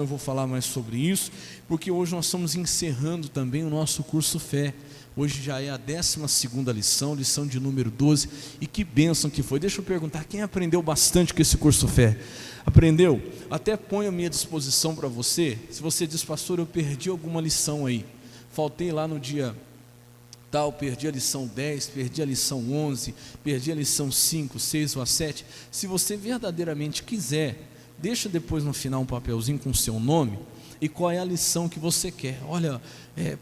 Eu vou falar mais sobre isso, porque hoje nós estamos encerrando também o nosso curso Fé. Hoje já é a 12ª lição, lição de número 12, e que bênção que foi. Deixa eu perguntar, quem aprendeu bastante com esse curso Fé? Aprendeu? Até ponho à minha disposição para você, se você diz, pastor, eu perdi alguma lição aí, faltei lá no dia tal, perdi a lição 10, perdi a lição 11, perdi a lição 5, 6 ou a 7, se você verdadeiramente quiser, deixa depois no final um papelzinho com o seu nome e qual é a lição que você quer. Olha,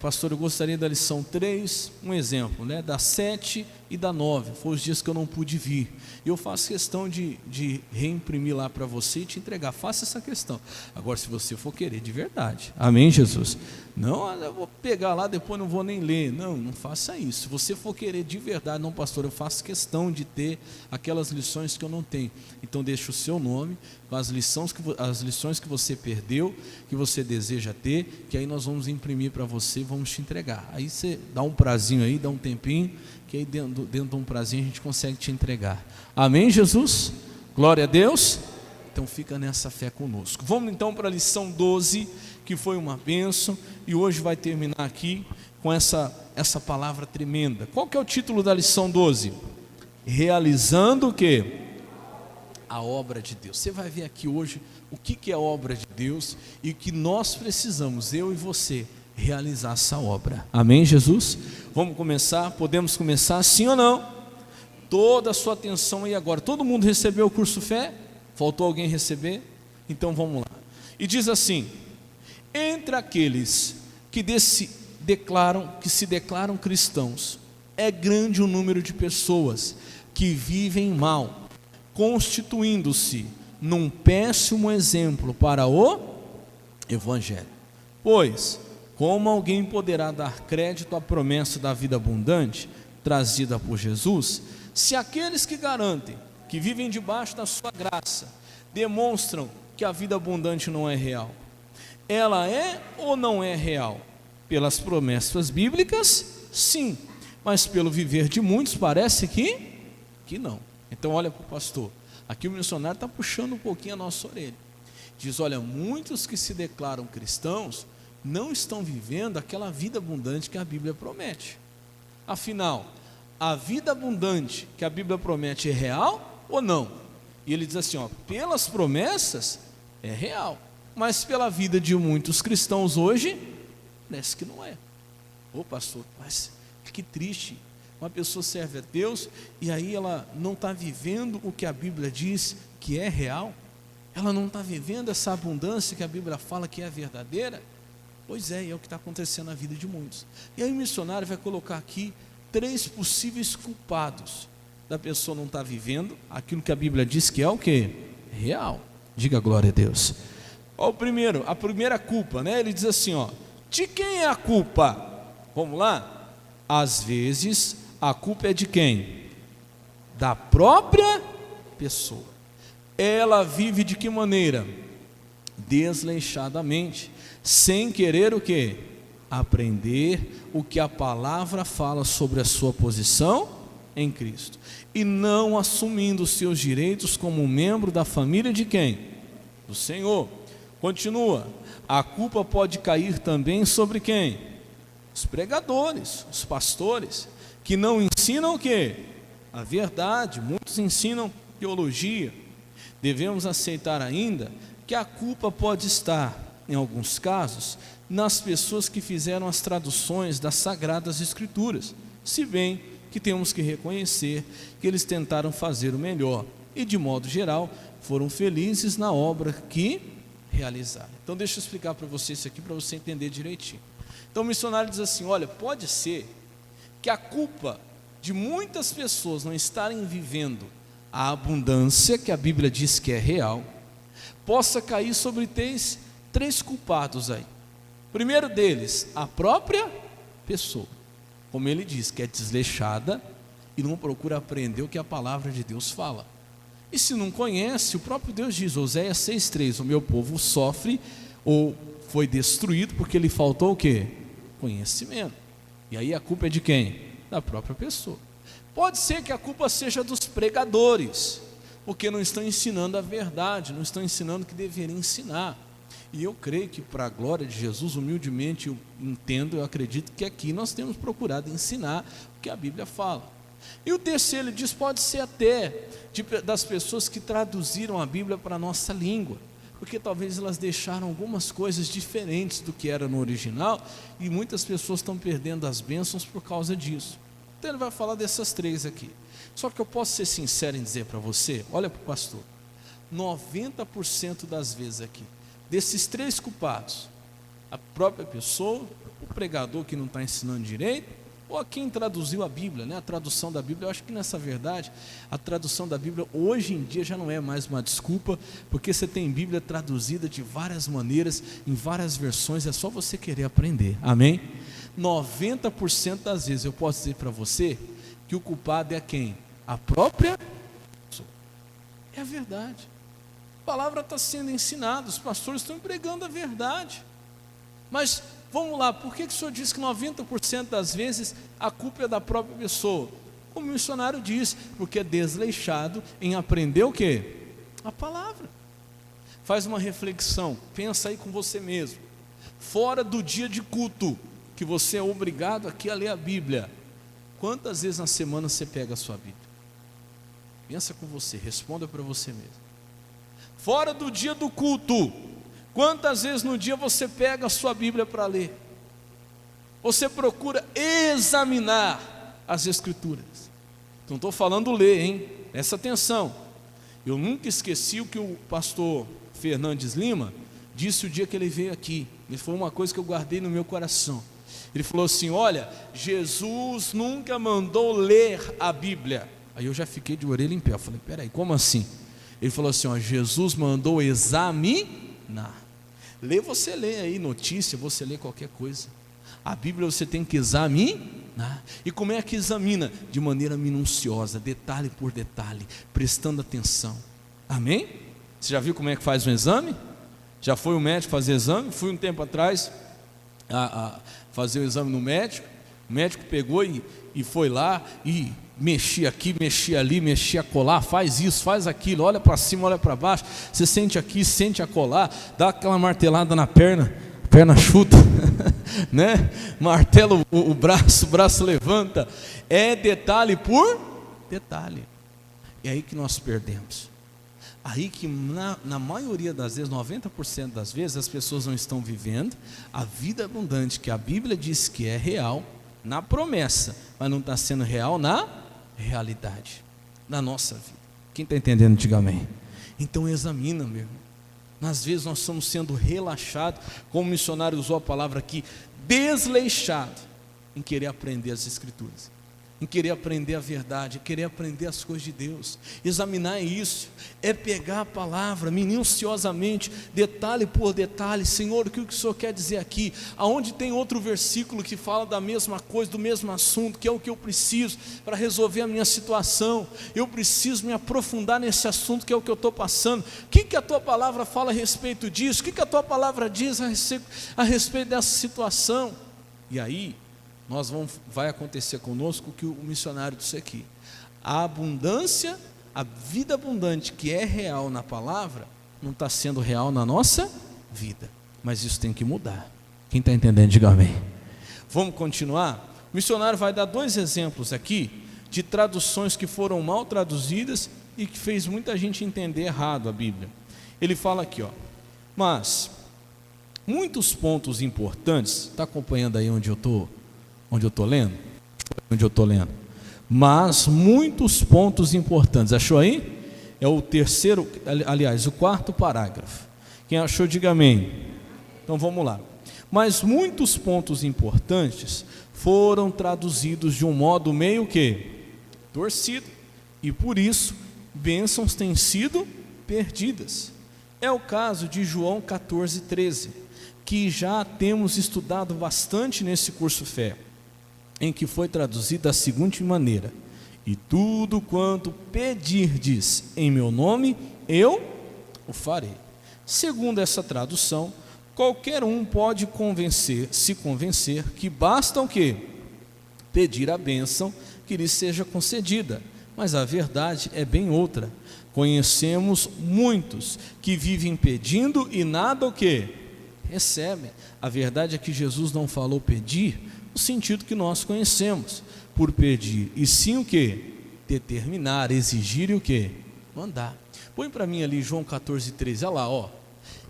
pastor, eu gostaria da lição 3, um exemplo, né, da 7 e da 9, foi os dias que eu não pude vir. Eu faço questão de reimprimir lá para você e te entregar, faça essa questão. Agora, se você for querer de verdade, amém, Jesus? Não, eu vou pegar lá, depois não vou nem ler. Não faça isso. Se você for querer de verdade, não, pastor, eu faço questão de ter aquelas lições que eu não tenho. Então deixa o seu nome, com as lições que você perdeu, que você deseja ter, que aí nós vamos imprimir para você, vamos te entregar. Aí você dá um prazinho aí, dá um tempinho, que aí dentro de um prazinho a gente consegue te entregar. Amém, Jesus? Glória a Deus. Então fica nessa fé conosco. Vamos então para a lição 12, que foi uma bênção, e hoje vai terminar aqui com essa palavra tremenda. Qual que é o título da lição 12? Realizando o quê? A obra de Deus. Você vai ver aqui hoje o que é a obra de Deus e que nós precisamos, eu e você, realizar essa obra. Amém, Jesus? Vamos começar? Podemos começar, sim ou não? Toda a sua atenção aí agora. Todo mundo recebeu o curso Fé? Faltou alguém receber? Então vamos lá. E diz assim: entre aqueles que se declaram cristãos, é grande o número de pessoas que vivem mal, constituindo-se num péssimo exemplo para o Evangelho. Pois, como alguém poderá dar crédito à promessa da vida abundante trazida por Jesus, se aqueles que garantem que vivem debaixo da sua graça demonstram que a vida abundante não é real? Ela é ou não é real? Pelas promessas bíblicas, sim, mas pelo viver de muitos parece que não. Então olha para o pastor, aqui o missionário está puxando um pouquinho a nossa orelha. Diz, olha, muitos que se declaram cristãos não estão vivendo aquela vida abundante que a Bíblia promete. Afinal, a vida abundante que a Bíblia promete é real ou não? E ele diz assim, ó, pelas promessas é real, mas pela vida de muitos cristãos hoje, parece que não é. Ô pastor, mas que triste, uma pessoa serve a Deus e aí ela não está vivendo o que a Bíblia diz que é real, ela não está vivendo essa abundância que a Bíblia fala que é verdadeira. Pois é, e é o que está acontecendo na vida de muitos. E aí o missionário vai colocar aqui 3 possíveis culpados da pessoa não estar vivendo aquilo que a Bíblia diz que é o quê? Real. Diga glória a Deus. Ó, a primeira culpa, né? Ele diz assim, ó, de quem é a culpa? Vamos lá? Às vezes a culpa é de quem? Da própria pessoa. Ela vive de que maneira? Desleixadamente, sem querer o quê? Aprender o que a palavra fala sobre a sua posição em Cristo, e não assumindo os seus direitos como membro da família de quem? Do Senhor. Continua, a culpa pode cair também sobre quem? Os pregadores, os pastores, que não ensinam o quê? A verdade. Muitos ensinam teologia. Devemos aceitar ainda que a culpa pode estar, em alguns casos, nas pessoas que fizeram as traduções das Sagradas Escrituras, se bem que temos que reconhecer que eles tentaram fazer o melhor e, de modo geral, foram felizes na obra que realizaram. Então deixa eu explicar para você isso aqui, para você entender direitinho. Então o missionário diz assim, olha, pode ser que a culpa de muitas pessoas não estarem vivendo a abundância que a Bíblia diz que é real, possa cair sobre 3 culpados aí. Primeiro deles, a própria pessoa, como ele diz, que é desleixada e não procura aprender o que a palavra de Deus fala. E se não conhece, o próprio Deus diz, Oséias 6,3, o meu povo sofre ou foi destruído porque lhe faltou o quê? Conhecimento. E aí a culpa é de quem? Da própria pessoa. Pode ser que a culpa seja dos pregadores, porque não estão ensinando a verdade, não estão ensinando o que deveriam ensinar. E eu creio que, para a glória de Jesus, humildemente eu acredito que aqui nós temos procurado ensinar o que a Bíblia fala. E o terceiro, ele diz, pode ser até das pessoas que traduziram a Bíblia para a nossa língua, porque talvez elas deixaram algumas coisas diferentes do que era no original, e muitas pessoas estão perdendo as bênçãos por causa disso. Então ele vai falar dessas três aqui. Só que eu posso ser sincero em dizer para você, olha para o pastor, 90% das vezes aqui, desses três culpados, a própria pessoa, o pregador que não está ensinando direito, ou a quem traduziu a Bíblia, né? A tradução da Bíblia. Eu acho que nessa verdade, a tradução da Bíblia hoje em dia já não é mais uma desculpa, porque você tem Bíblia traduzida de várias maneiras, em várias versões, é só você querer aprender, amém? 90% das vezes eu posso dizer para você que o culpado é quem? A própria pessoa. É a verdade. A palavra está sendo ensinada, os pastores estão pregando a verdade, mas vamos lá, por que o senhor diz que 90% das vezes a culpa é da própria pessoa? Como o missionário diz, porque é desleixado em aprender o quê? A palavra. Faz uma reflexão, pensa aí com você mesmo, fora do dia de culto, que você é obrigado aqui a ler a Bíblia, quantas vezes na semana você pega a sua Bíblia? Pensa com você, responda para você mesmo. Fora do dia do culto, quantas vezes no dia você pega a sua Bíblia para ler? Você procura examinar as Escrituras. Não estou falando ler, hein? Presta atenção. Eu nunca esqueci o que o pastor Fernandes Lima disse o dia que ele veio aqui. Ele falou uma coisa que eu guardei no meu coração. Ele falou assim, olha, Jesus nunca mandou ler a Bíblia. Aí eu já fiquei de orelha em pé. Eu falei, peraí, como assim? Ele falou assim, ó, Jesus mandou examinar. Você lê aí notícia, você lê qualquer coisa. A Bíblia você tem que examinar. E como é que examina? De maneira minuciosa, detalhe por detalhe, prestando atenção. Amém? Você já viu como é que faz um exame? Já foi o médico fazer exame? Fui um tempo atrás a fazer o exame no médico. O médico pegou e foi lá e mexia aqui, mexia ali, mexia acolá, faz isso, faz aquilo, olha para cima, olha para baixo, você sente aqui, sente acolá, dá aquela martelada na perna, a perna chuta, né? Martela o braço levanta, é detalhe por detalhe. É aí que nós perdemos. Aí que na maioria das vezes, 90% das vezes, as pessoas não estão vivendo a vida abundante que a Bíblia diz que é real, na promessa, mas não está sendo real na realidade, na nossa vida. Quem está entendendo, diga amém. Então examina, meu irmão. Às vezes nós estamos sendo relaxados, como o missionário usou a palavra aqui, desleixado em querer aprender as Escrituras, em querer aprender a verdade, em querer aprender as coisas de Deus. Examinar isso, é pegar a palavra minuciosamente, detalhe por detalhe. Senhor, o que o Senhor quer dizer aqui? Aonde tem outro versículo que fala da mesma coisa, do mesmo assunto, que é o que eu preciso para resolver a minha situação? Eu preciso me aprofundar nesse assunto, que é o que eu estou passando. O que a tua palavra fala a respeito disso? O que a tua palavra diz a respeito dessa situação? E aí vai acontecer conosco o que o missionário disse aqui. A abundância, a vida abundante que é real na palavra, não está sendo real na nossa vida. Mas isso tem que mudar. Quem está entendendo, diga amém. Vamos continuar? O missionário vai dar 2 exemplos aqui de traduções que foram mal traduzidas e que fez muita gente entender errado a Bíblia. Ele fala aqui, ó, mas muitos pontos importantes, está acompanhando aí onde eu estou lendo? Onde eu estou lendo. Mas muitos pontos importantes. Achou aí? É o terceiro, aliás, o 4º parágrafo. Quem achou, diga amém. Então vamos lá. Mas muitos pontos importantes foram traduzidos de um modo meio que torcido. E por isso, bênçãos têm sido perdidas. É o caso de João 14:13, que já temos estudado bastante nesse curso Fé, em que foi traduzido da seguinte maneira: e tudo quanto pedirdes em meu nome, eu o farei. Segundo essa tradução, qualquer um pode se convencer que basta o quê? Pedir a bênção que lhe seja concedida. Mas a verdade é bem outra. Conhecemos muitos que vivem pedindo e nada o quê? Recebem. A verdade é que Jesus não falou pedir no sentido que nós conhecemos, por pedir, e sim o quê? Determinar, exigir e o quê? Mandar. Põe para mim ali João 14:13, olha lá, ó.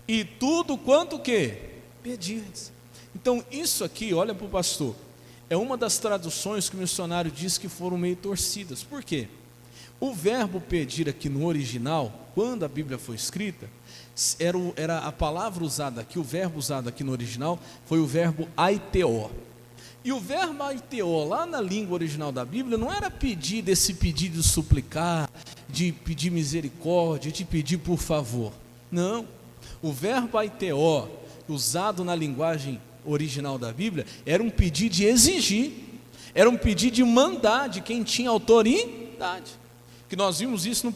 E tudo quanto o quê? Pedirdes. Então isso aqui, olha para o pastor, é uma das traduções que o missionário diz que foram meio torcidas. Por quê? O verbo pedir aqui no original, quando a Bíblia foi escrita, era a palavra usada aqui, o verbo usado aqui no original, foi o verbo aiteo. E o verbo aiteo, lá na língua original da Bíblia, não era pedir desse pedido de suplicar, de pedir misericórdia, de pedir por favor. Não. O verbo aiteo, usado na linguagem original da Bíblia, era um pedido de exigir, era um pedido de mandar de quem tinha autoridade. Que nós vimos isso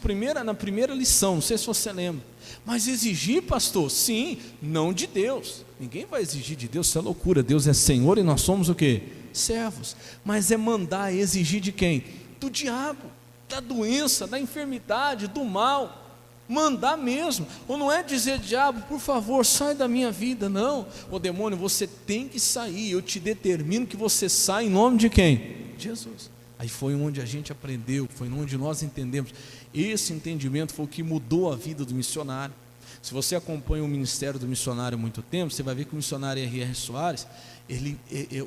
na primeira lição, não sei se você lembra. Mas exigir, pastor? Sim, não de Deus. Ninguém vai exigir de Deus, isso é loucura. Deus é Senhor e nós somos o quê? Servos. Mas é mandar, exigir de quem? Do diabo, da doença, da enfermidade, do mal. Mandar mesmo. Ou não é dizer, diabo, por favor, sai da minha vida. Não, ô demônio, você tem que sair. Eu te determino que você saia em nome de quem? Jesus. Aí foi onde a gente aprendeu, foi onde nós entendemos. Esse entendimento foi o que mudou a vida do missionário. Se você acompanha o ministério do missionário há muito tempo, você vai ver que o missionário R.R. Soares,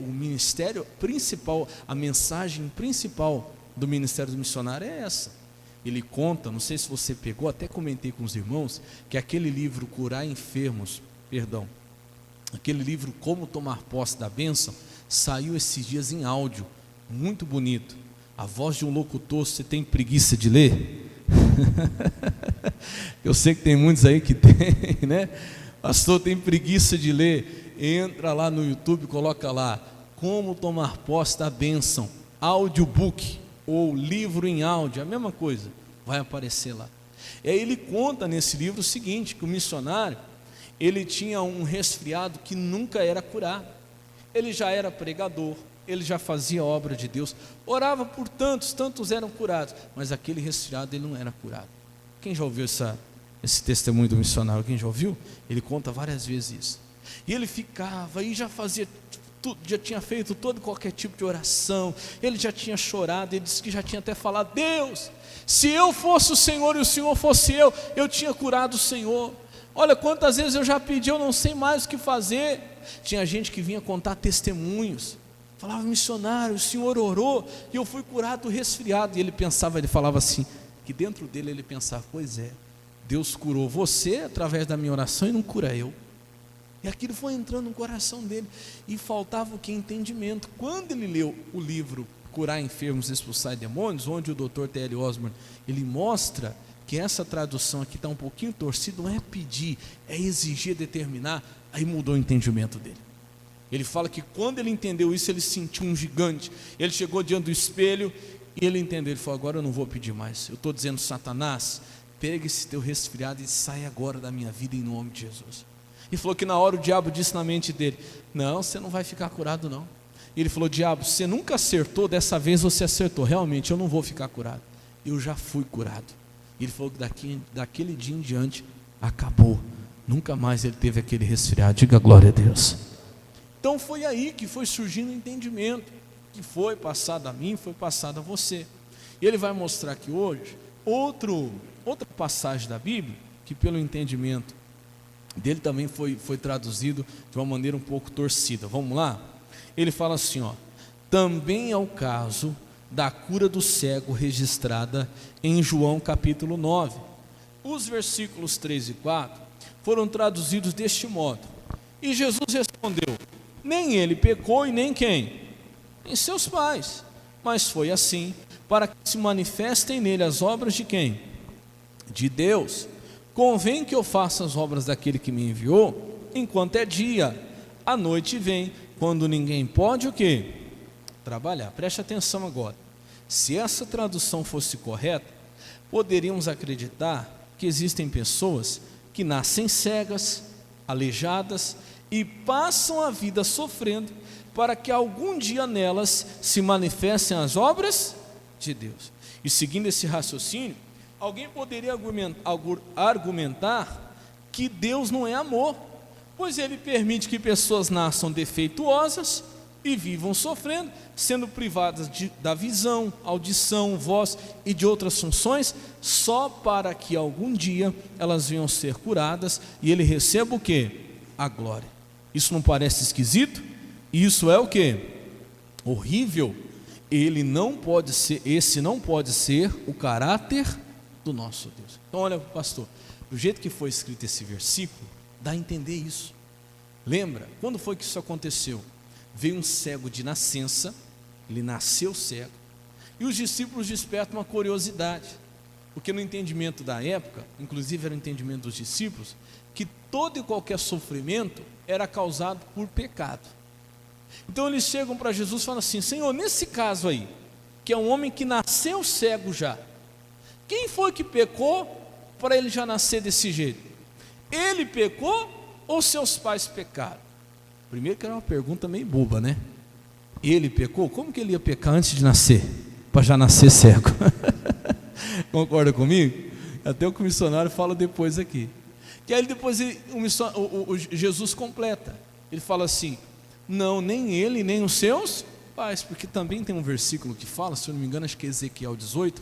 o ministério principal, a mensagem principal do ministério do missionário é essa. Ele conta, não sei se você pegou, até comentei com os irmãos, que aquele livro aquele livro Como Tomar Posse da Bênção, saiu esses dias em áudio, muito bonito. A voz de um locutor, você tem preguiça de ler? Eu sei que tem muitos aí que tem, né? Pastor, tem preguiça de ler? Entra lá no YouTube, coloca lá, Como Tomar Posse da Bênção, audiobook, ou livro em áudio, a mesma coisa, vai aparecer lá. E aí ele conta nesse livro o seguinte, que o missionário, ele tinha um resfriado que nunca era curado. Ele já era pregador, ele já fazia obra de Deus, orava por tantos eram curados, mas aquele resfriado ele não era curado. Quem já ouviu esse testemunho do missionário? Quem já ouviu? Ele conta várias vezes isso. E ele ficava, e já fazia tudo, já tinha feito todo qualquer tipo de oração, ele já tinha chorado, ele disse que já tinha até falado, Deus, se eu fosse o Senhor e o Senhor fosse eu tinha curado o Senhor. Olha quantas vezes eu já pedi, eu não sei mais o que fazer. Tinha gente que vinha contar testemunhos, falava, missionário, o senhor orou e eu fui curado do resfriado. E ele falava assim, que dentro dele ele pensava, pois é, Deus curou você através da minha oração e não cura eu. E aquilo foi entrando no coração dele, e faltava o que? Entendimento. Quando ele leu o livro Curar Enfermos e Expulsar Demônios, onde o Dr. T.L. Osborne, ele mostra que essa tradução aqui está um pouquinho torcida, não é pedir, é exigir, determinar. Aí mudou o entendimento dele. Ele fala que quando ele entendeu isso, ele sentiu um gigante. Ele chegou diante do espelho e ele entendeu, ele falou, agora eu não vou pedir mais. Eu estou dizendo, Satanás, pega esse teu resfriado e sai agora da minha vida em nome de Jesus. E falou que na hora o diabo disse na mente dele, não, você não vai ficar curado não. E ele falou, diabo, você nunca acertou, dessa vez você acertou, realmente eu não vou ficar curado, eu já fui curado. E ele falou que daquele dia em diante, acabou, nunca mais ele teve aquele resfriado. Diga glória a Deus. Então foi aí que foi surgindo o entendimento, que foi passado a mim, foi passado a você. E ele vai mostrar aqui hoje, outra passagem da Bíblia, que pelo entendimento dele também foi traduzido de uma maneira um pouco torcida. Vamos lá? Ele fala assim, ó, também é o caso da cura do cego registrada em João capítulo 9. Os versículos 3 e 4 foram traduzidos deste modo. E Jesus respondeu, nem ele pecou e nem quem? Em seus pais, mas foi assim, para que se manifestem nele as obras de quem? De Deus. Convém que eu faça as obras daquele que me enviou, enquanto é dia. A noite vem, quando ninguém pode o quê? Trabalhar. Preste atenção agora. Se essa tradução fosse correta, poderíamos acreditar que existem pessoas que nascem cegas, aleijadas e passam a vida sofrendo para que algum dia nelas se manifestem as obras de Deus. E seguindo esse raciocínio, alguém poderia argumentar que Deus não é amor, pois Ele permite que pessoas nasçam defeituosas e vivam sofrendo, sendo privadas da visão, audição, voz e de outras funções, só para que algum dia elas venham ser curadas e Ele receba o quê? A glória. Isso não parece esquisito? Isso é o quê? Horrível. Esse não pode ser o caráter do nosso Deus. Então olha, pastor, do jeito que foi escrito esse versículo, dá a entender isso. Lembra, quando foi que isso aconteceu? Veio um cego de nascença, ele nasceu cego, e os discípulos despertam uma curiosidade, porque no entendimento da época, inclusive era o entendimento dos discípulos, que todo e qualquer sofrimento era causado por pecado. Então eles chegam para Jesus e falam assim: Senhor, nesse caso aí, que é um homem que nasceu cego já, quem foi que pecou para ele já nascer desse jeito? Ele pecou ou seus pais pecaram? Primeiro que era uma pergunta meio boba, né? Ele pecou? Como que ele ia pecar antes de nascer? Para já nascer cego. Concorda comigo? Até o que o missionário fala depois aqui. Que aí depois Jesus completa. Ele fala assim: não, nem ele, nem os seus pais. Porque também tem um versículo que fala, se eu não me engano, acho que é Ezequiel 18,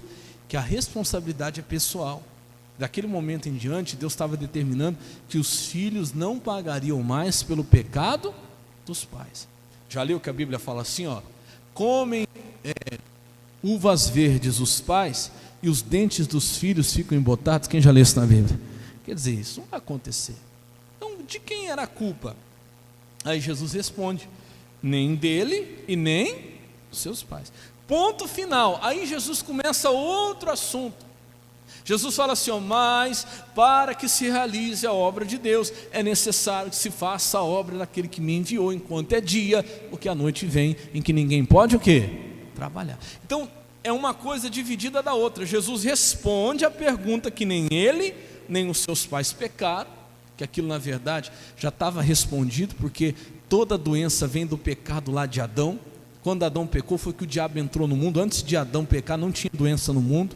que a responsabilidade é pessoal. Daquele momento em diante, Deus estava determinando que os filhos não pagariam mais pelo pecado dos pais. Já leu que a Bíblia fala assim, ó: comem uvas verdes os pais e os dentes dos filhos ficam embotados. Quem já leu isso na Bíblia? Quer dizer, isso não vai acontecer. Então, de quem era a culpa? Aí Jesus responde: nem dele e nem dos seus pais. Ponto final. Aí Jesus começa outro assunto. Jesus fala assim, ó: mas para que se realize a obra de Deus, é necessário que se faça a obra daquele que me enviou enquanto é dia, porque a noite vem em que ninguém pode o quê? Trabalhar. Então, é uma coisa dividida da outra. Jesus responde a pergunta que nem ele, nem os seus pais pecaram, que aquilo na verdade já estava respondido, porque toda doença vem do pecado lá de Adão. Quando Adão pecou foi que o diabo entrou no mundo. Antes de Adão pecar não tinha doença no mundo,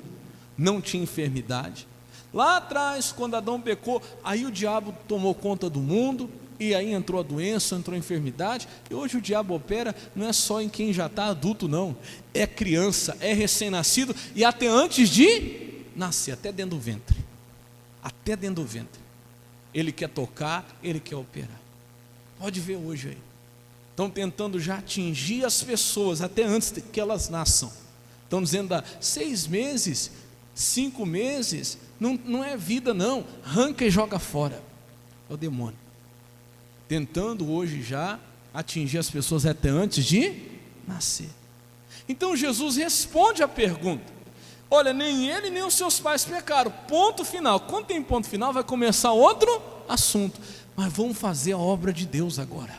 não tinha enfermidade. Lá atrás, quando Adão pecou, aí o diabo tomou conta do mundo, e aí entrou a doença, entrou a enfermidade, e hoje o diabo opera não é só em quem já está adulto não, é criança, é recém-nascido, e até antes de nascer, até dentro do ventre, ele quer tocar, ele quer operar. Pode ver hoje aí, estão tentando já atingir as pessoas, até antes que elas nasçam, estão dizendo, 6 meses, 5 meses, não é vida não, arranca e joga fora. É o demônio tentando hoje já atingir as pessoas até antes de nascer. Então Jesus responde a pergunta: olha, nem ele nem os seus pais pecaram, ponto final. Quando tem ponto final vai começar outro assunto, mas vamos fazer a obra de Deus agora.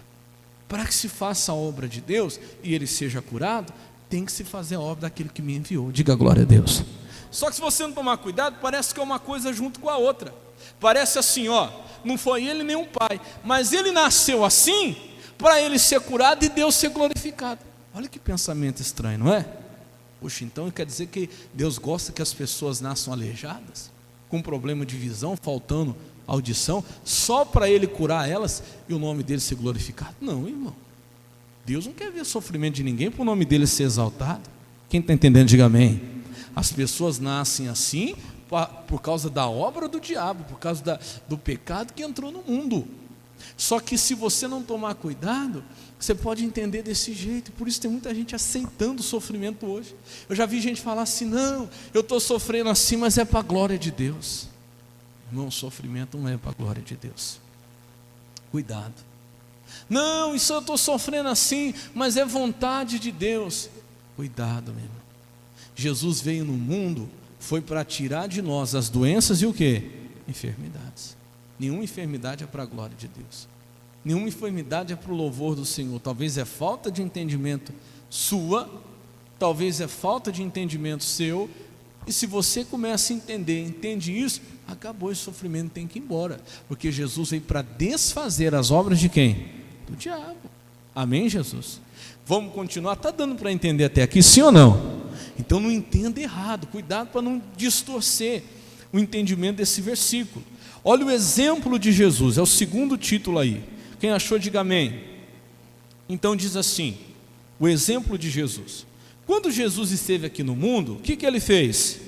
Para que se faça a obra de Deus e ele seja curado, tem que se fazer a obra daquele que me enviou. Diga glória a Deus. Só que se você não tomar cuidado, parece que é uma coisa junto com a outra. Parece assim, ó, não foi ele nem o pai, mas ele nasceu assim para ele ser curado e Deus ser glorificado. Olha que pensamento estranho, não é? Puxa, então quer dizer que Deus gosta que as pessoas nasçam aleijadas, com problema de visão, faltando audição, só para ele curar elas e o nome dele ser glorificado? Não, irmão. Deus não quer ver sofrimento de ninguém para o nome dele ser exaltado. Quem está entendendo, diga amém. As pessoas nascem assim por causa da obra do diabo, por causa do pecado que entrou no mundo. Só que se você não tomar cuidado, você pode entender desse jeito. Por isso tem muita gente aceitando o sofrimento hoje. Eu já vi gente falar assim: não, eu estou sofrendo assim, mas é para a glória de Deus. Irmão, sofrimento não é para a glória de Deus. Cuidado. Não, isso eu estou sofrendo assim, mas é vontade de Deus. Cuidado, meu irmão. Jesus veio no mundo, foi para tirar de nós as doenças e o quê? Enfermidades. Nenhuma enfermidade é para a glória de Deus. Nenhuma enfermidade é para o louvor do Senhor. Talvez é falta de entendimento sua, talvez é falta de entendimento seu. E se você começa a entende isso, acabou esse sofrimento, tem que ir embora. Porque Jesus veio para desfazer as obras de quem? Do diabo. Amém, Jesus? Vamos continuar, está dando para entender até aqui, sim ou não? Então não entenda errado, cuidado para não distorcer. o entendimento desse versículo. Olha o exemplo de Jesus, é o segundo título aí. Quem achou, diga amém. Então diz assim, o exemplo de Jesus. Quando Jesus esteve aqui no mundo, o que ele fez?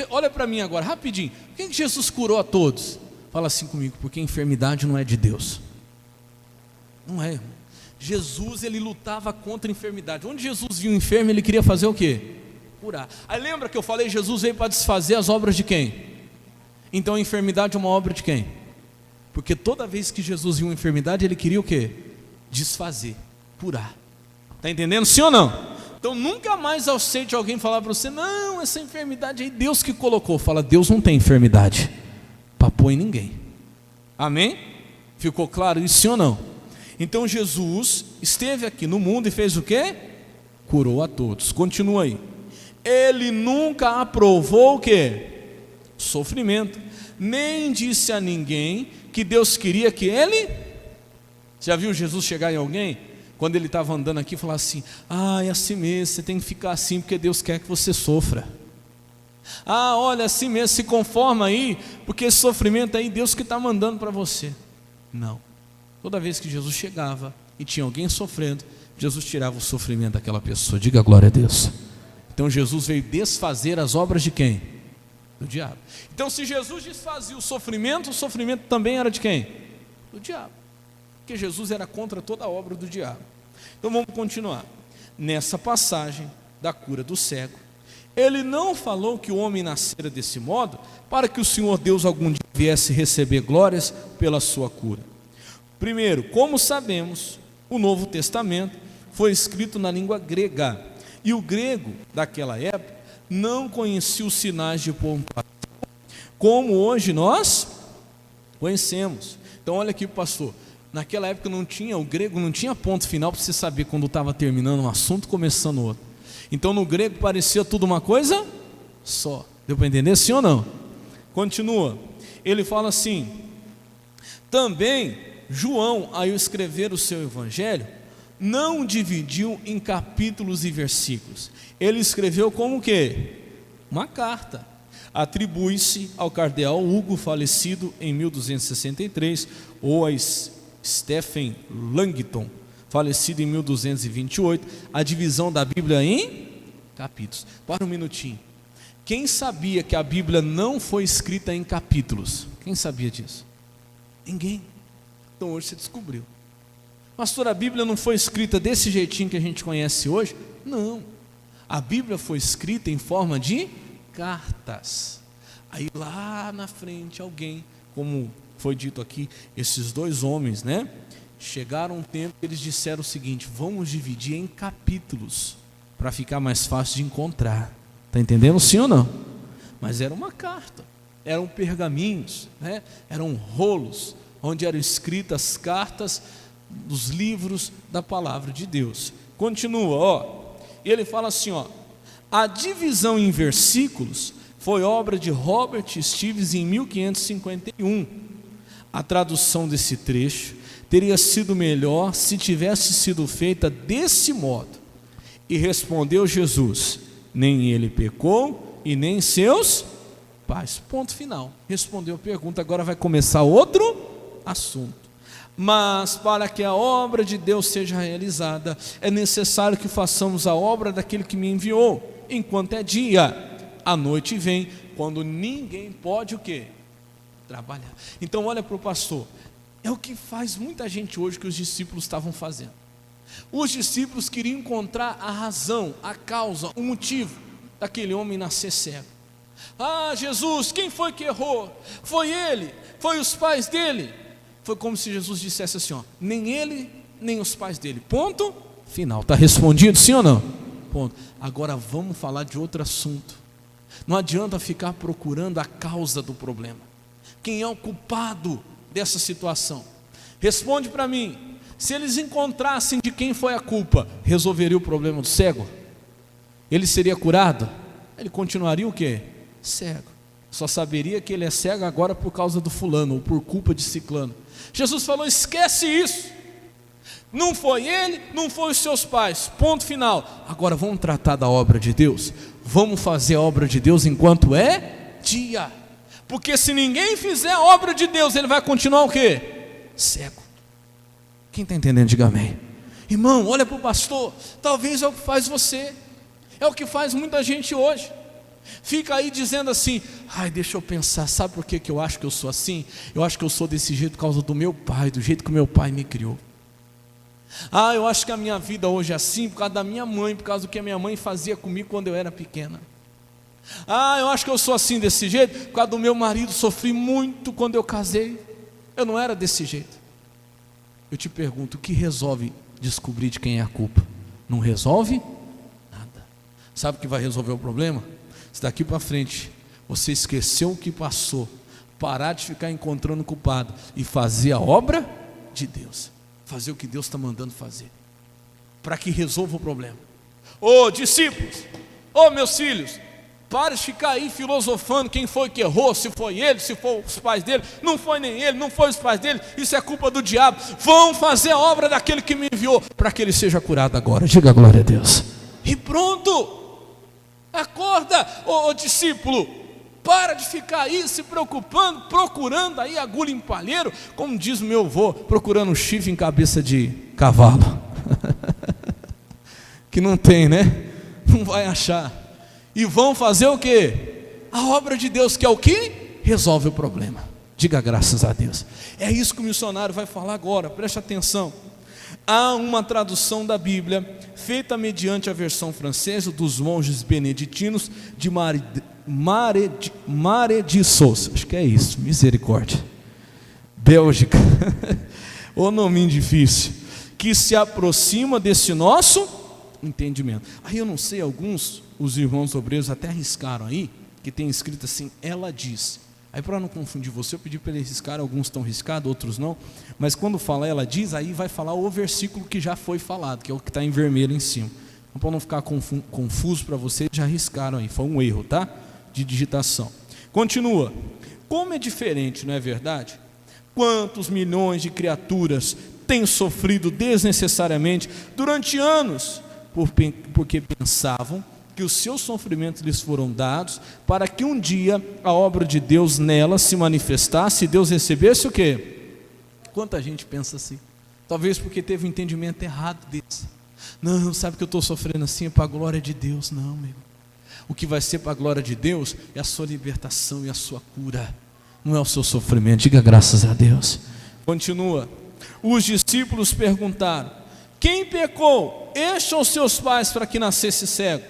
Olha para mim agora, rapidinho. Por que Jesus curou a todos? Fala assim comigo, porque a enfermidade não é de Deus. Não é, irmão. Jesus, ele lutava contra a enfermidade. Onde Jesus viu um enfermo, ele queria fazer o quê? Curar. Aí lembra que eu falei, Jesus veio para desfazer as obras de quem? Então a enfermidade é uma obra de quem? Porque toda vez que Jesus viu uma enfermidade, ele queria o quê? Desfazer, curar. Está entendendo? Sim ou não? Então nunca mais aceite alguém falar para você, não, essa enfermidade aí Deus que colocou. Fala, Deus não tem enfermidade para pôr em ninguém. Amém? Ficou claro isso, sim ou não? Então Jesus esteve aqui no mundo e fez o quê? Curou a todos. Continua aí. Ele nunca aprovou o quê? Sofrimento. Nem disse a ninguém que Deus queria que ele... Já viu Jesus chegar em alguém? Quando ele estava andando aqui, falar assim, é assim mesmo, você tem que ficar assim porque Deus quer que você sofra. Olha, assim mesmo, se conforma aí, porque esse sofrimento aí, Deus que está mandando para você. Não. Toda vez que Jesus chegava e tinha alguém sofrendo, Jesus tirava o sofrimento daquela pessoa. Diga glória a Deus. Então Jesus veio desfazer as obras de quem? Do diabo. Então se Jesus desfazia o sofrimento também era de quem? Do diabo. Porque Jesus era contra toda a obra do diabo. Então vamos continuar. Nessa passagem da cura do cego, ele não falou que o homem nascera desse modo para que o Senhor Deus algum dia viesse receber glórias pela sua cura. Primeiro, como sabemos, o Novo Testamento foi escrito na língua grega, e o grego daquela época não conhecia os sinais de pontuação como hoje nós conhecemos. Então olha aqui, pastor, naquela época o grego não tinha ponto final para você saber quando estava terminando um assunto, começando outro. Então no grego parecia tudo uma coisa só. Deu para entender, sim ou não? Continua, ele fala assim, também João, ao escrever o seu evangelho, não dividiu em capítulos e versículos. Ele escreveu como o quê? Uma carta. Atribui-se ao cardeal Hugo, falecido em 1263, ou a Stephen Langton, falecido em 1228, a divisão da Bíblia em capítulos. Para um minutinho. Quem sabia que a Bíblia não foi escrita em capítulos? Quem sabia disso? Ninguém. Então hoje você descobriu. Pastor, a Bíblia não foi escrita desse jeitinho que a gente conhece hoje? Não. A Bíblia foi escrita em forma de cartas. Aí lá na frente alguém, como foi dito aqui, esses dois homens, né? Chegaram um tempo que eles disseram o seguinte, vamos dividir em capítulos, para ficar mais fácil de encontrar. Está entendendo, sim ou não? Mas era uma carta, eram pergaminhos, né? Eram rolos, onde eram escritas cartas dos livros da palavra de Deus. Continua, e ele fala assim, a divisão em versículos foi obra de Robert Stevens em 1551. A tradução desse trecho teria sido melhor se tivesse sido feita desse modo. E respondeu Jesus, nem ele pecou e nem seus pais. Ponto final. Respondeu a pergunta, agora vai começar outro assunto. Mas para que a obra de Deus seja realizada, é necessário que façamos a obra daquele que me enviou, enquanto é dia. A noite vem, quando ninguém pode o quê? Trabalhar. Então olha para o pastor, é o que faz muita gente hoje que os discípulos estavam fazendo. Os discípulos queriam encontrar a razão, a causa, o motivo daquele homem nascer cego. Jesus, quem foi que errou? Foi ele? Foi os pais dele? Foi como se Jesus dissesse assim, nem ele, nem os pais dele. Ponto final. Está respondido, sim ou não? Ponto. Agora vamos falar de outro assunto. Não adianta ficar procurando a causa do problema. Quem é o culpado dessa situação? Responde para mim. Se eles encontrassem de quem foi a culpa, resolveria o problema do cego? Ele seria curado? Ele continuaria o quê? Cego. Só saberia que ele é cego agora por causa do fulano, ou por culpa de ciclano. Jesus falou, esquece isso. Não foi ele, não foi os seus pais. Ponto final. Agora vamos tratar da obra de Deus. Vamos fazer a obra de Deus enquanto é dia. Porque se ninguém fizer a obra de Deus, ele vai continuar o quê? Cego. Quem está entendendo, diga amém. Irmão, olha para o pastor, talvez é o que faz você, é o que faz muita gente hoje. Fica aí dizendo assim: ai, deixa eu pensar, sabe por que eu acho que eu sou assim? Eu acho que eu sou desse jeito por causa do meu pai, do jeito que o meu pai me criou. Ah, eu acho que a minha vida hoje é assim por causa da minha mãe, por causa do que a minha mãe fazia comigo quando eu era pequena. Ah, eu acho que eu sou assim desse jeito por causa do meu marido, sofri muito quando eu casei, eu não era desse jeito. Eu te pergunto, o que resolve descobrir de quem é a culpa? Não resolve nada. Sabe o que vai resolver o problema? Se daqui para frente você esqueceu o que passou, parar de ficar encontrando culpado e fazer a obra de Deus, fazer o que Deus está mandando fazer, para que resolva o problema. Ô discípulos, ô meus filhos, para de ficar aí filosofando quem foi que errou, se foi ele, se foi os pais dele. Não foi nem ele, não foi os pais dele, isso é culpa do diabo. Vão fazer a obra daquele que me enviou, para que ele seja curado agora. Diga glória a Deus. E pronto. Acorda, ô discípulo, para de ficar aí se preocupando, procurando aí agulha em palheiro, como diz o meu avô, procurando chifre em cabeça de cavalo. Que não tem, né? Não vai achar. E vão fazer o quê? A obra de Deus, que é o que resolve o problema. Diga graças a Deus. É isso que o missionário vai falar agora, preste atenção. Há uma tradução da Bíblia feita mediante a versão francesa dos monges beneditinos de Mare de Souza, acho que é isso, misericórdia, Bélgica. O nominho difícil, que se aproxima desse nosso entendimento. Aí eu não sei, alguns, os irmãos obreiros até arriscaram aí, que tem escrito assim, ela diz. Aí para não confundir você, eu pedi para eles riscarem, alguns estão riscados, outros não, mas quando fala ela diz, aí vai falar o versículo que já foi falado, que é o que está em vermelho em cima. Então para não ficar confuso para vocês, já riscaram aí, foi um erro, tá? De digitação. Continua. Como é diferente, não é verdade? Quantos milhões de criaturas têm sofrido desnecessariamente durante anos, porque pensavam que os seus sofrimentos lhes foram dados para que um dia a obra de Deus nelas se manifestasse e Deus recebesse o quê? Quanta gente pensa assim? Talvez porque teve um entendimento errado desse. Não, sabe que eu estou sofrendo assim é para a glória de Deus. Não, meu. O que vai ser para a glória de Deus é a sua libertação e a sua cura, não é o seu sofrimento. Diga graças a Deus. Continua. Os discípulos perguntaram: quem pecou, este ou seus pais, para que nascesse cego?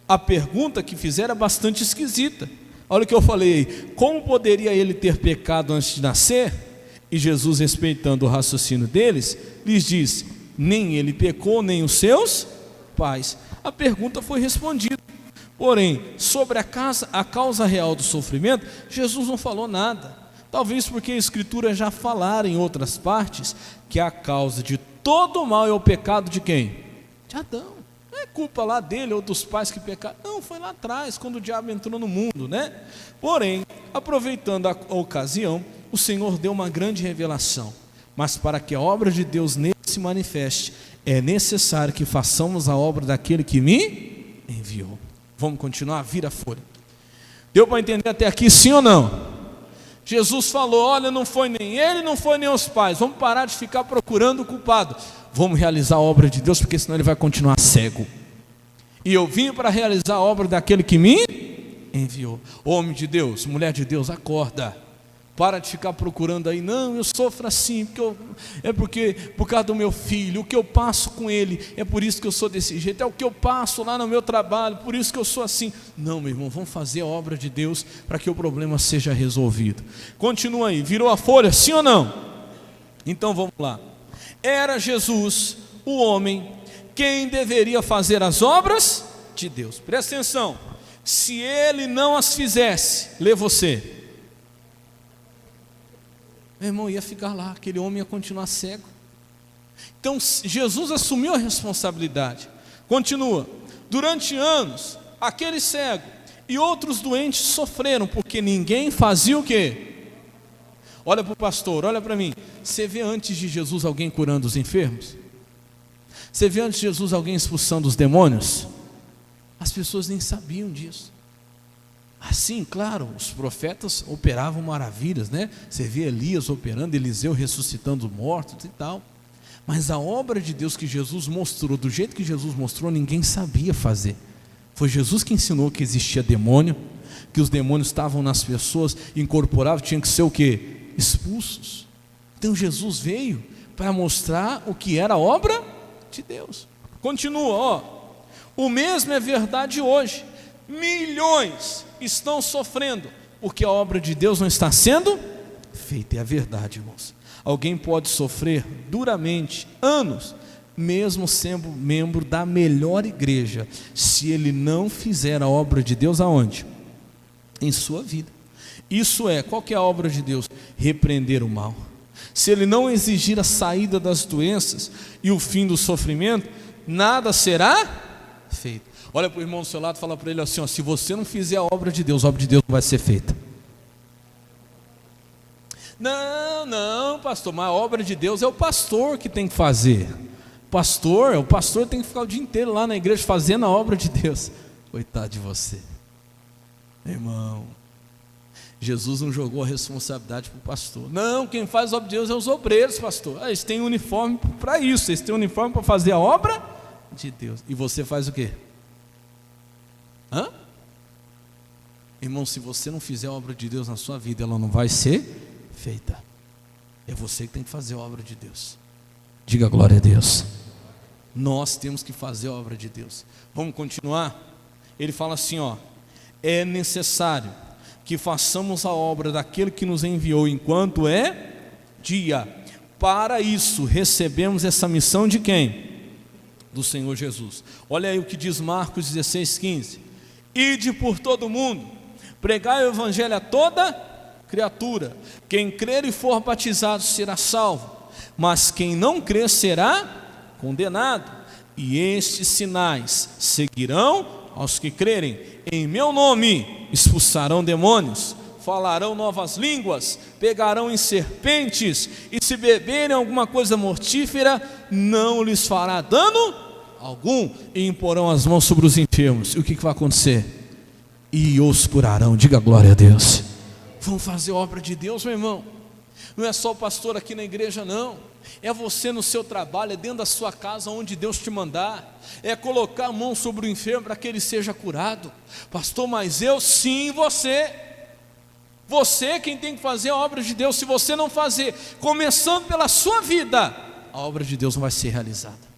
A pergunta que fizeram é bastante esquisita. Olha o que eu falei, como poderia ele ter pecado antes de nascer? E Jesus, respeitando o raciocínio deles, lhes disse: nem ele pecou, nem os seus pais. A pergunta foi respondida. Porém, sobre a causa real do sofrimento, Jesus não falou nada. Talvez porque a Escritura já falara em outras partes que a causa de todo o mal é o pecado de quem? De Adão. Não é culpa lá dele ou dos pais que pecaram. Não, foi lá atrás, quando o diabo entrou no mundo, né? Porém, aproveitando a ocasião, o Senhor deu uma grande revelação. Mas para que a obra de Deus nele se manifeste, é necessário que façamos a obra daquele que me enviou. Vamos continuar? Vira a folha. Deu para entender até aqui, sim ou não? Jesus falou: olha, não foi nem ele, não foi nem os pais. Vamos parar de ficar procurando o culpado. Vamos realizar a obra de Deus, porque senão ele vai continuar cego. E eu vim para realizar a obra daquele que me enviou. Homem de Deus, mulher de Deus, acorda. Para de ficar procurando aí, não, eu sofro assim, porque por causa do meu filho, o que eu passo com ele, é por isso que eu sou desse jeito, é o que eu passo lá no meu trabalho, por isso que eu sou assim. Não, meu irmão, vamos fazer a obra de Deus para que o problema seja resolvido. Continua aí, virou a folha, sim ou não? Então vamos lá. Era Jesus, o homem, quem deveria fazer as obras de Deus. Presta atenção, se ele não as fizesse, lê você. Meu irmão, ia ficar lá, aquele homem ia continuar cego. Então Jesus assumiu a responsabilidade. Continua. Durante anos, aquele cego e outros doentes sofreram, porque ninguém fazia o quê? Olha para o pastor, olha para mim. Você vê antes de Jesus alguém curando os enfermos? Você vê antes de Jesus alguém expulsando os demônios? As pessoas nem sabiam disso. Assim, claro, os profetas operavam maravilhas, né? Você vê Elias operando, Eliseu ressuscitando mortos e tal. Mas a obra de Deus que Jesus mostrou, do jeito que Jesus mostrou, ninguém sabia fazer. Foi Jesus que ensinou que existia demônio, que os demônios estavam nas pessoas, incorporavam, tinham que ser o quê? Expulsos. Então Jesus veio para mostrar o que era a obra de Deus. Continua, ó. O mesmo é verdade hoje. Milhões estão sofrendo porque a obra de Deus não está sendo feita. É a verdade, irmãos. Alguém pode sofrer duramente anos, mesmo sendo membro da melhor igreja, se ele não fizer a obra de Deus aonde? Em sua vida. Isso é, qual que é a obra de Deus? Repreender o mal. Se ele não exigir a saída das doenças e o fim do sofrimento, nada será feito. Olha para o irmão do seu lado e fala para ele assim, ó, se você não fizer a obra de Deus não vai ser feita. Não, pastor, mas a obra de Deus é o pastor que tem que fazer. O pastor tem que ficar o dia inteiro lá na igreja fazendo a obra de Deus. Coitado de você, irmão. Jesus não jogou a responsabilidade para o pastor. Não, quem faz a obra de Deus é os obreiros, pastor. Eles têm uniforme para isso, eles têm uniforme para fazer a obra de Deus. E você faz o quê? Irmão, se você não fizer a obra de Deus na sua vida, ela não vai ser feita. É você que tem que fazer a obra de Deus. Diga glória a Deus. Nós temos que fazer a obra de Deus. Vamos continuar? Ele fala assim, ó: é necessário que façamos a obra daquele que nos enviou enquanto é dia. Para isso recebemos essa missão de quem? Do Senhor Jesus. Olha aí o que diz Marcos 16:15. Ide por todo o mundo, pregai o evangelho a toda criatura. Quem crer e for batizado será salvo, mas quem não crer será condenado. E estes sinais seguirão aos que crerem. Em meu nome expulsarão demônios, falarão novas línguas, pegarão em serpentes, e se beberem alguma coisa mortífera, não lhes fará dano algum, e imporão as mãos sobre os enfermos. E o que vai acontecer? E os curarão. Diga glória a Deus. Vamos fazer a obra de Deus, meu irmão. Não é só o pastor aqui na igreja, não. É você no seu trabalho, é dentro da sua casa, onde Deus te mandar. É colocar a mão sobre o enfermo para que ele seja curado. Pastor, mas eu? Sim, você. Você quem tem que fazer a obra de Deus. Se você não fazer, começando pela sua vida, a obra de Deus não vai ser realizada.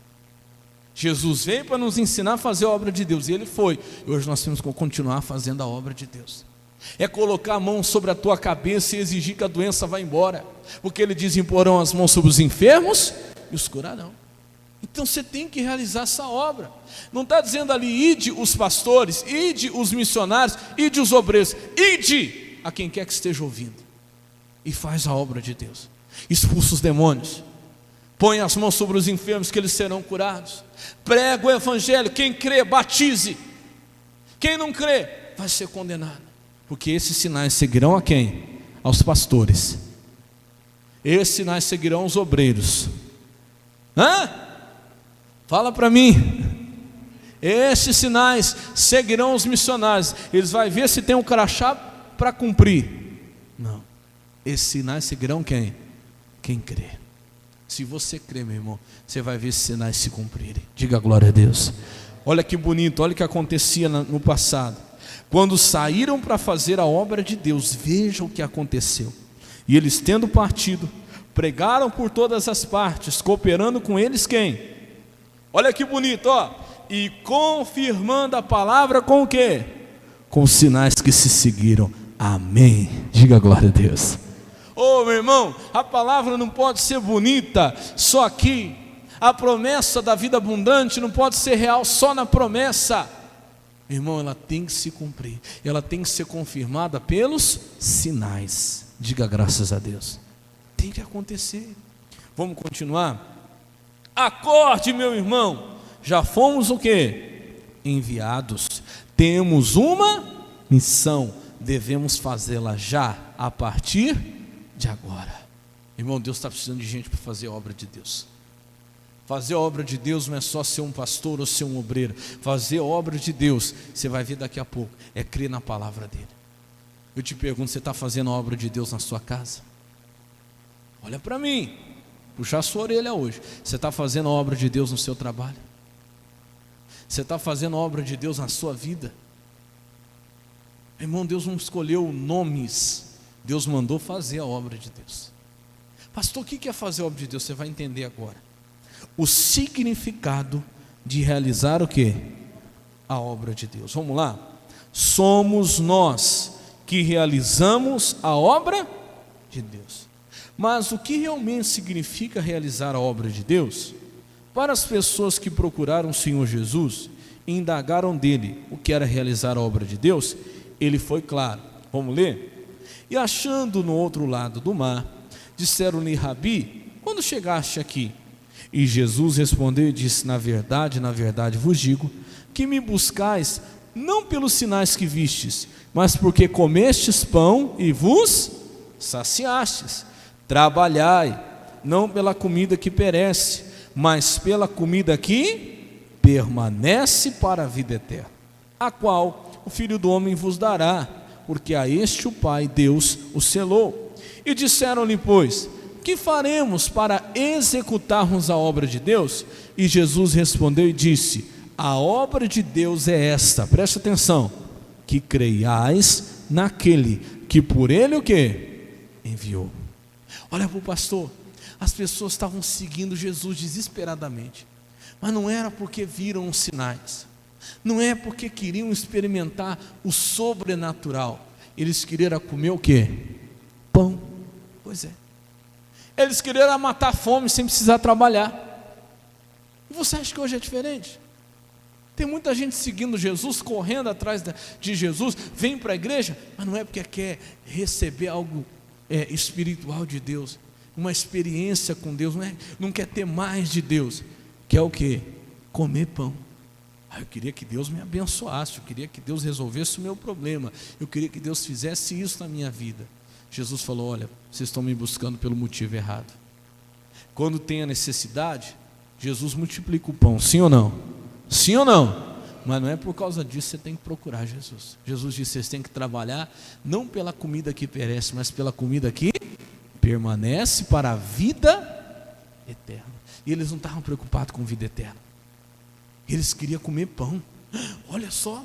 Jesus veio para nos ensinar a fazer a obra de Deus, e Ele foi. E hoje nós temos que continuar fazendo a obra de Deus. É colocar a mão sobre a tua cabeça e exigir que a doença vá embora, porque Ele diz: imporão as mãos sobre os enfermos e os curarão. Então você tem que realizar essa obra. Não está dizendo ali: ide os pastores, ide os missionários, ide os obreiros, ide a quem quer que esteja ouvindo, e faz a obra de Deus. Expulsa os demônios, põe as mãos sobre os enfermos que eles serão curados. Prega o evangelho, quem crê, batize. Quem não crê, vai ser condenado. Porque esses sinais seguirão a quem? Aos pastores. Esses sinais seguirão aos obreiros. Fala para mim. Esses sinais seguirão os missionários. Eles vão ver se tem um crachá para cumprir. Não. Esses sinais seguirão quem? Quem crê. Se você crê, meu irmão, você vai ver esses sinais se cumprirem. Diga glória a Deus. Olha que bonito, olha o que acontecia no passado. Quando saíram para fazer a obra de Deus, veja o que aconteceu. E eles, tendo partido, pregaram por todas as partes, cooperando com eles quem? Olha que bonito, ó. E confirmando a palavra com o quê? Com os sinais que se seguiram. Amém. Diga glória a Deus. Meu irmão, a palavra não pode ser bonita só aqui. A promessa da vida abundante não pode ser real só na promessa. Irmão, ela tem que se cumprir. Ela tem que ser confirmada pelos sinais. Diga graças a Deus. Tem que acontecer. Vamos continuar? Acorde, meu irmão. Já fomos o quê? Enviados. Temos uma missão. Devemos fazê-la já, a partir de agora. Irmão, Deus está precisando de gente para fazer a obra de Deus. Fazer a obra de Deus não é só ser um pastor ou ser um obreiro. Fazer a obra de Deus, você vai ver daqui a pouco, é crer na palavra dele. Eu te pergunto, você está fazendo a obra de Deus na sua casa? Olha para mim, puxa a sua orelha hoje. Você está fazendo a obra de Deus no seu trabalho? Você está fazendo a obra de Deus na sua vida? Irmão, Deus não escolheu nomes, Deus mandou fazer a obra de Deus. Pastor, o que é fazer a obra de Deus? Você vai entender agora o significado de realizar o quê? A obra de Deus. Vamos lá? Somos nós que realizamos a obra de Deus. Mas o que realmente significa realizar a obra de Deus? Para as pessoas que procuraram o Senhor Jesus e indagaram dele o que era realizar a obra de Deus, ele foi claro. Vamos ler? E achando no outro lado do mar, disseram-lhe: Rabi, quando chegaste aqui? E Jesus respondeu e disse: na verdade vos digo, que me buscais, não pelos sinais que vistes, mas porque comestes pão e vos saciastes. Trabalhai, não pela comida que perece, mas pela comida que permanece para a vida eterna, a qual o Filho do Homem vos dará, porque a este o Pai, Deus, o selou. E disseram-lhe, pois, que faremos para executarmos a obra de Deus? E Jesus respondeu e disse: a obra de Deus é esta, presta atenção, que creiais naquele que por ele o que? Enviou. Olha para o pastor, as pessoas estavam seguindo Jesus desesperadamente, mas não era porque viram os sinais, não é porque queriam experimentar o sobrenatural, eles queriam comer o que? Pão. Pois é, eles queriam matar a fome sem precisar trabalhar. E você acha que hoje é diferente? Tem muita gente seguindo Jesus, correndo atrás de Jesus, vem para a igreja, mas não é porque quer receber algo espiritual de Deus, uma experiência com Deus, não quer ter mais de Deus, quer o que? Comer pão. Eu queria que Deus me abençoasse, eu queria que Deus resolvesse o meu problema, eu queria que Deus fizesse isso na minha vida. Jesus falou: olha, vocês estão me buscando pelo motivo errado. Quando tem a necessidade, Jesus multiplica o pão, sim ou não? Sim ou não? Mas não é por causa disso que você tem que procurar Jesus. Jesus disse: vocês têm que trabalhar não pela comida que perece, mas pela comida que permanece para a vida eterna. E eles não estavam preocupados com vida eterna, eles queriam comer pão. Olha só,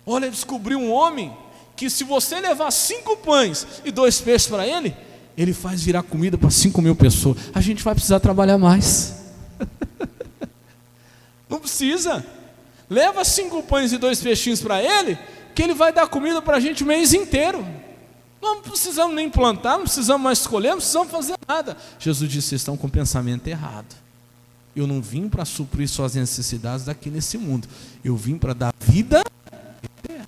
olha, descobriu um homem que se você levar 5 pães e 2 peixes para ele, ele faz virar comida para 5.000 pessoas. A gente vai precisar trabalhar mais. Não precisa. Leva 5 pães e 2 peixinhos para ele, que ele vai dar comida para a gente o mês inteiro. Não precisamos nem plantar, não precisamos mais escolher, não precisamos fazer nada. Jesus disse: vocês estão com o pensamento errado. Eu não vim para suprir suas necessidades daqui nesse mundo, eu vim para dar vida eterna.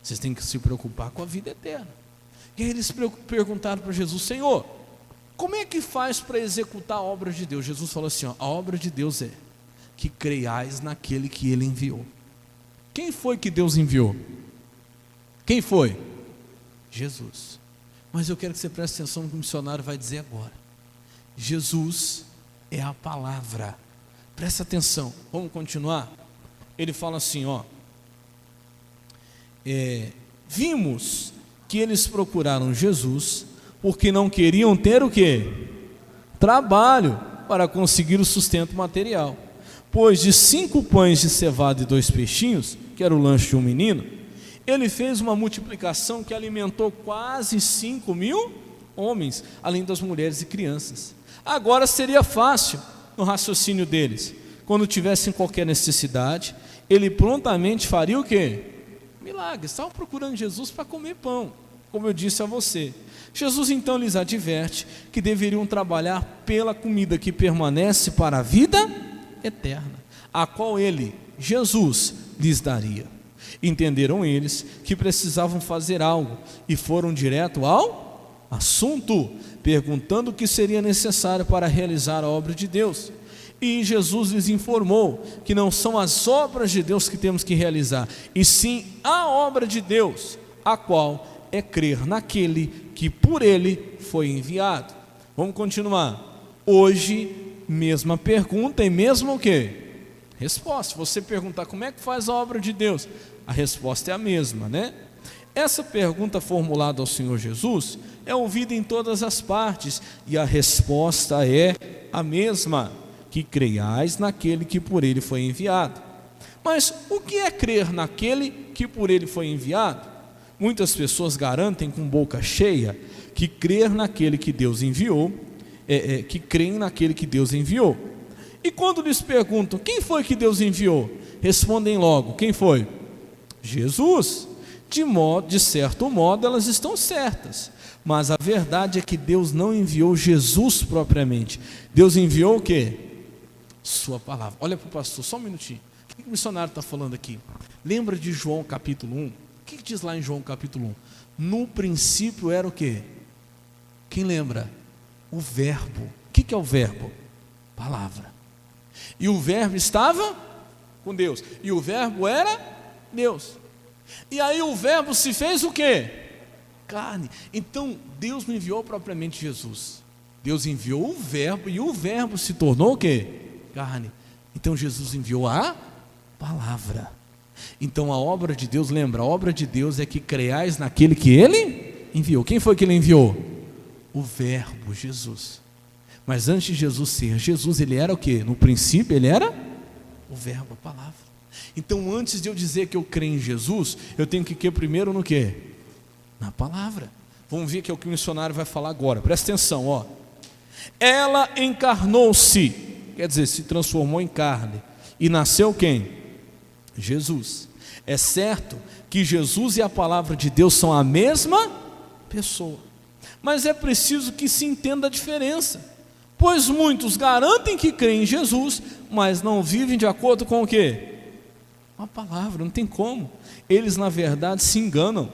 Vocês têm que se preocupar com a vida eterna. E aí eles perguntaram para Jesus: Senhor, como é que faz para executar a obra de Deus? Jesus falou assim: a obra de Deus é que creiais naquele que ele enviou. Quem foi que Deus enviou? Quem foi? Jesus. Mas eu quero que você preste atenção no que o missionário vai dizer agora. Jesus é a palavra. Presta atenção, vamos continuar? Ele fala assim, vimos que eles procuraram Jesus porque não queriam ter o quê? Trabalho para conseguir o sustento material. Pois de 5 pães de cevada e 2 peixinhos, que era o lanche de um menino, ele fez uma multiplicação que alimentou quase 5.000 homens, além das mulheres e crianças. Agora seria fácil, no raciocínio deles, quando tivessem qualquer necessidade, ele prontamente faria o quê? Milagres. Estavam procurando Jesus para comer pão, como eu disse a você. Jesus então lhes adverte que deveriam trabalhar pela comida que permanece para a vida eterna, a qual ele, Jesus, lhes daria. Entenderam eles que precisavam fazer algo e foram direto ao assunto, perguntando o que seria necessário para realizar a obra de Deus. E Jesus lhes informou que não são as obras de Deus que temos que realizar, e sim a obra de Deus, a qual é crer naquele que por ele foi enviado. Vamos continuar. Hoje mesma pergunta e mesmo o quê? Resposta. Se você perguntar como é que faz a obra de Deus, a resposta é a mesma, né? Essa pergunta formulada ao Senhor Jesus é ouvida em todas as partes e a resposta é a mesma: que creiais naquele que por ele foi enviado. Mas o que é crer naquele que por ele foi enviado? Muitas pessoas garantem com boca cheia que crer naquele que Deus enviou, que creem naquele que Deus enviou. E quando lhes perguntam quem foi que Deus enviou, respondem logo: quem foi? Jesus. De certo modo elas estão certas, mas a verdade é que Deus não enviou Jesus propriamente. Deus enviou o quê? Sua palavra. Olha para o pastor, só um minutinho. O que o missionário está falando aqui? Lembra de João capítulo 1? O que diz lá em João capítulo 1? No princípio era o quê? Quem lembra? O verbo. O que é o verbo? Palavra. E o verbo estava com Deus, e o verbo era Deus. E aí o verbo se fez o quê? Carne. Então Deus não enviou propriamente Jesus. Deus enviou o verbo, e o verbo se tornou o quê? Carne. Então Jesus enviou a palavra. Então a obra de Deus, lembra, a obra de Deus é que creiais naquele que Ele enviou. Quem foi que Ele enviou? O verbo, Jesus. Mas antes de Jesus ser Jesus, Ele era o quê? No princípio Ele era o verbo, a palavra. Então antes de eu dizer que eu creio em Jesus, eu tenho que crer primeiro no quê? Na palavra. Vamos ver que é o que o missionário vai falar agora. Presta atenção, ó. Ela encarnou-se, quer dizer, se transformou em carne. E nasceu quem? Jesus. É certo que Jesus e a palavra de Deus são a mesma pessoa, mas é preciso que se entenda a diferença, pois muitos garantem que creem em Jesus, mas não vivem de acordo com o quê? A palavra. Não tem como. Eles na verdade se enganam.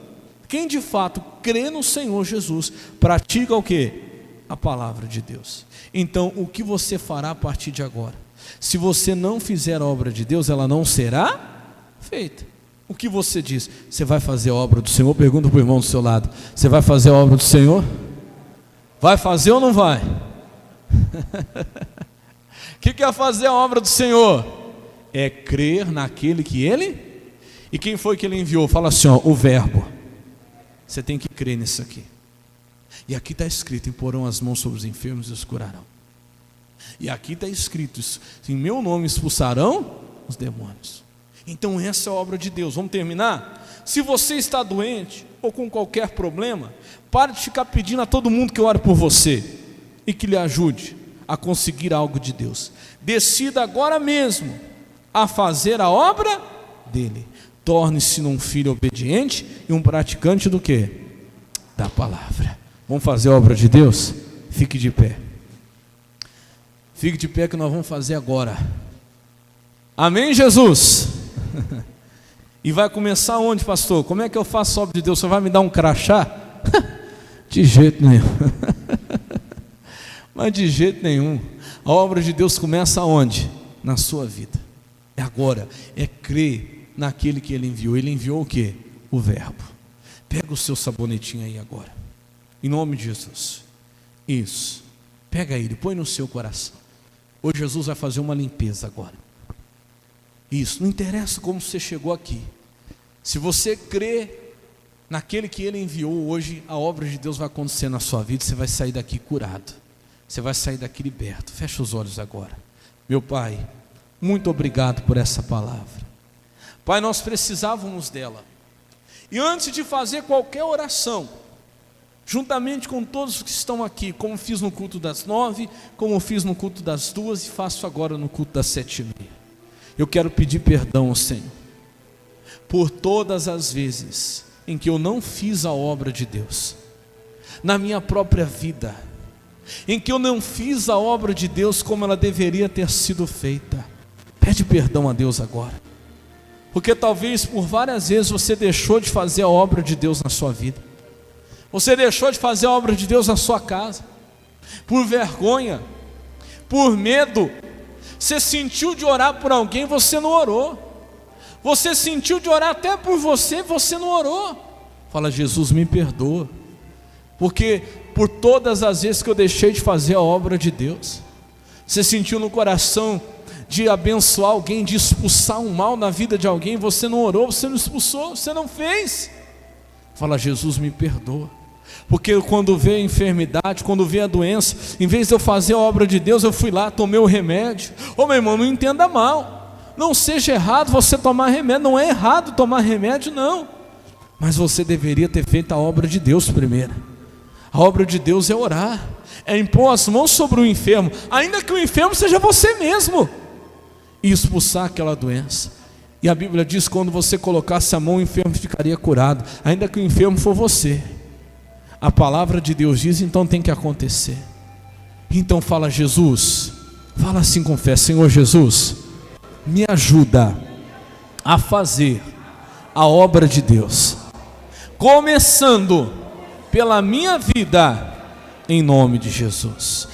Quem de fato crê no Senhor Jesus pratica o quê? A palavra de Deus. Então o que você fará a partir de agora? Se você não fizer a obra de Deus, ela não será feita. O que você diz? Você vai fazer a obra do Senhor? Pergunta para o irmão do seu lado: você vai fazer a obra do Senhor? Vai fazer ou não vai? O que é fazer a obra do Senhor? É crer naquele que Ele... E quem foi que Ele enviou? Fala assim, ó, o verbo. Você tem que crer nisso aqui. E aqui está escrito: imporão as mãos sobre os enfermos e os curarão. E aqui está escrito: em meu nome expulsarão os demônios. Então essa é a obra de Deus. Vamos terminar? Se você está doente ou com qualquer problema, pare de ficar pedindo a todo mundo que ore por você e que lhe ajude a conseguir algo de Deus. Decida agora mesmo a fazer a obra dele. Torne-se um filho obediente e um praticante do quê? Da palavra. Vamos fazer a obra de Deus? Fique de pé. Fique de pé que nós vamos fazer agora. Amém, Jesus? E vai começar onde, pastor? Como é que eu faço a obra de Deus? Você vai me dar um crachá? De jeito nenhum. Mas de jeito nenhum. A obra de Deus começa onde? Na sua vida. É agora, é crer naquele que Ele enviou. Ele enviou o quê? O verbo. Pega o seu sabonetinho aí agora, em nome de Jesus. Isso, pega ele, põe no seu coração. Hoje Jesus vai fazer uma limpeza agora. Isso, não interessa como você chegou aqui. Se você crê naquele que Ele enviou, hoje a obra de Deus vai acontecer na sua vida. Você vai sair daqui curado, você vai sair daqui liberto. Fecha os olhos agora. Meu Pai, muito obrigado por essa palavra. Pai, nós precisávamos dela. E antes de fazer qualquer oração, juntamente com todos que estão aqui, como fiz no culto das 9, como fiz no culto das 2 e faço agora no culto das 7h30, eu quero pedir perdão ao Senhor por todas as vezes em que eu não fiz a obra de Deus na minha própria vida, em que eu não fiz a obra de Deus como ela deveria ter sido feita. Pede perdão a Deus agora, porque talvez por várias vezes você deixou de fazer a obra de Deus na sua vida, você deixou de fazer a obra de Deus na sua casa, por vergonha, por medo. Você sentiu de orar por alguém, você não orou. Você sentiu de orar até por você, você não orou. Fala: Jesus, me perdoa, porque por todas as vezes que eu deixei de fazer a obra de Deus, Você sentiu no coração de abençoar alguém, de expulsar um mal na vida de alguém, você não orou, você não expulsou, você não fez. Fala: Jesus, me perdoa. Porque quando veio a enfermidade, quando veio a doença, em vez de eu fazer a obra de Deus, eu fui lá, tomei o remédio. Ô meu irmão, não entenda mal, não seja errado você tomar remédio, não é errado tomar remédio, não. Mas você deveria ter feito a obra de Deus primeiro. A obra de Deus é orar, é impor as mãos sobre o enfermo, ainda que o enfermo seja você mesmo, e expulsar aquela doença. E a Bíblia diz que quando você colocasse a mão, o enfermo ficaria curado, ainda que o enfermo for você. A palavra de Deus diz, então tem que acontecer. Então fala: Jesus, fala assim com fé: Senhor Jesus, me ajuda a fazer a obra de Deus, começando pela minha vida, em nome de Jesus.